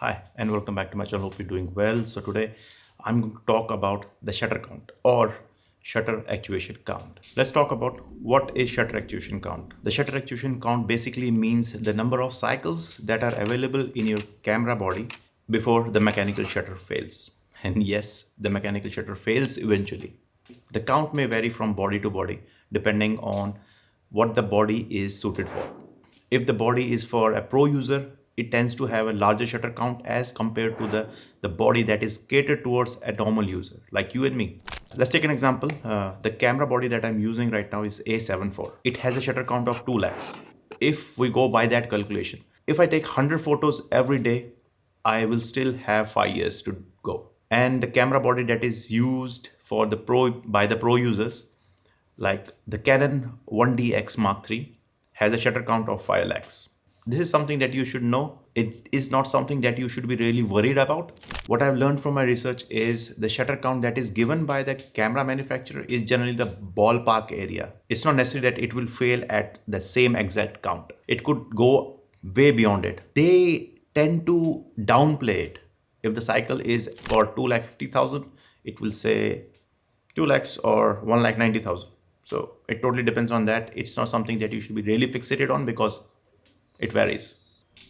Hi and welcome back to my channel. Hope you're doing well. So today I'm going to talk about the shutter count or shutter actuation count. Let's talk about what is shutter actuation count. The shutter actuation count basically means the number of cycles that are available in your camera body before the mechanical shutter fails. And yes, the mechanical shutter fails eventually. The count may vary from body to body depending on what the body is suited for. If the body is for a pro user, it tends to have a larger shutter count as compared to the body that is catered towards a normal user like you and me. Let's take an example. The camera body that I'm using right now is A74. It has a shutter count of 2 lakhs. If we go by that calculation, if I take 100 photos every day, I will still have 5 years to go. And the camera body that is used for the pro users, like the Canon 1DX Mark III, has a shutter count of 5 lakhs. This is something that you should know. It is not something that you should be really worried about. What I've learned from my research is the shutter count that is given by the camera manufacturer is generally the ballpark area. It's not necessary that it will fail at the same exact count. It could go way beyond it. They tend to downplay it. If the cycle is for 2,50,000, it will say 2 lakhs or 1,90,000. So it totally depends on that. It's not something that you should be really fixated on because it varies.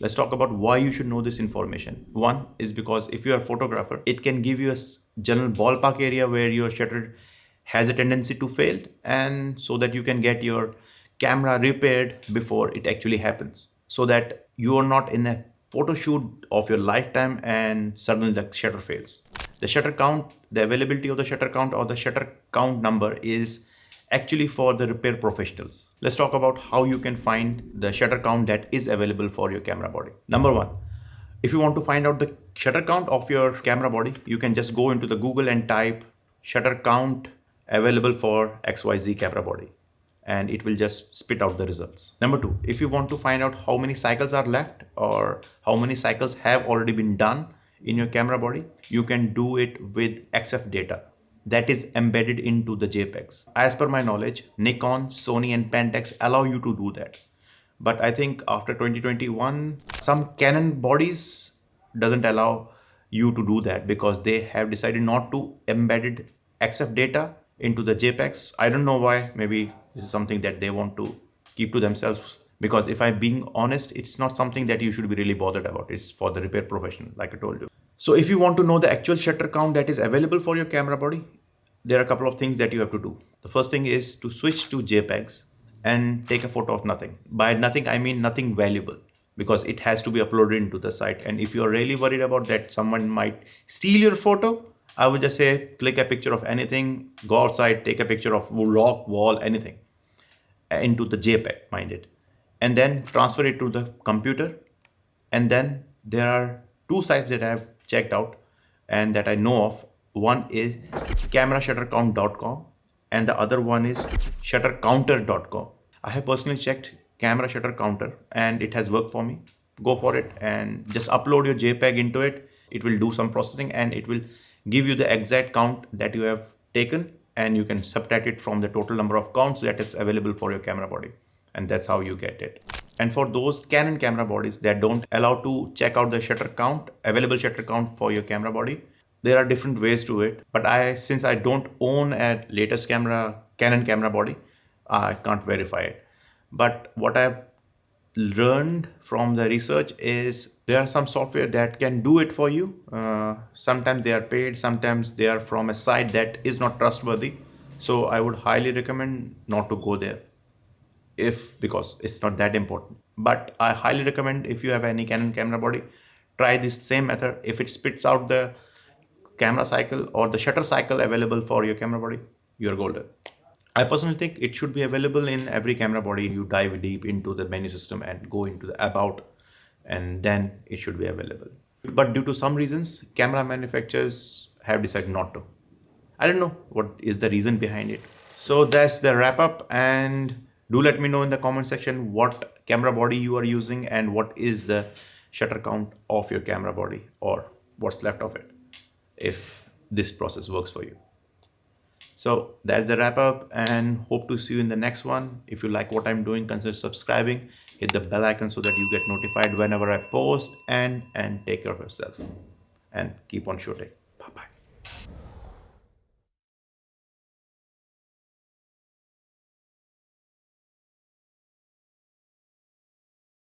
Let's talk about why you should know this information. One is because if you're a photographer, it can give you a general ballpark area where your shutter has a tendency to fail, and so that you can get your camera repaired before it actually happens, so that you are not in a photo shoot of your lifetime and suddenly the shutter fails. The shutter count, the availability of the shutter count or the shutter count number is actually for the repair professionals. Let's talk about how you can find the shutter count that is available for your camera body. Number one, if you want to find out the shutter count of your camera body, you can just go into the Google and type shutter count available for XYZ camera body, and it will just spit out the results. Number two, if you want to find out how many cycles are left or how many cycles have already been done in your camera body, you can do it with XF data that is embedded into the JPEGs. As per my knowledge, Nikon, Sony and Pentax allow you to do that. But I think after 2021, some Canon bodies doesn't allow you to do that because they have decided not to embed XF data into the JPEGs. I don't know why. Maybe this is something that they want to keep to themselves. Because if I'm being honest, it's not something that you should be really bothered about. It's for the repair professional, like I told you. So if you want to know the actual shutter count that is available for your camera body, there are a couple of things that you have to do. The first thing is to switch to JPEGs and take a photo of nothing. By nothing, I mean nothing valuable, because it has to be uploaded into the site. And if you're really worried about that someone might steal your photo, I would just say click a picture of anything, go outside, take a picture of rock, wall, anything into the JPEG, mind it, and then transfer it to the computer. And then there are two sites that I have checked out and that I know of. One is camerashuttercount.com and the other one is shuttercounter.com. I have personally checked camera shutter counter and it has worked for me. Go for it and just upload your JPEG into it. It will do some processing and it will give you the exact count that you have taken, and you can subtract it from the total number of counts that is available for your camera body, and that's how you get it. And for those Canon camera bodies that don't allow to check out the shutter count, available shutter count for your camera body, there are different ways to it. But since I don't own a latest Canon camera body, I can't verify it. But what I've learned from the research is there are some software that can do it for you. Sometimes they are paid, sometimes they are from a site that is not trustworthy. So I would highly recommend not to go there, because it's not that important. But I highly recommend, if you have any Canon camera body, try this same method. If it spits out the camera cycle or the shutter cycle available for your camera body, you're golden. I personally think it should be available in every camera body. You dive deep into the menu system and go into the about, and then it should be available. But due to some reasons, camera manufacturers have decided not to. I don't know what is the reason behind it. So that's the wrap up, and do let me know in the comment section what camera body you are using and what is the shutter count of your camera body or what's left of it, if this process works for you. So that's the wrap up, and hope to see you in the next one. If you like what I'm doing, consider subscribing hit the bell icon so that you get notified whenever I post, and take care of yourself and keep on shooting.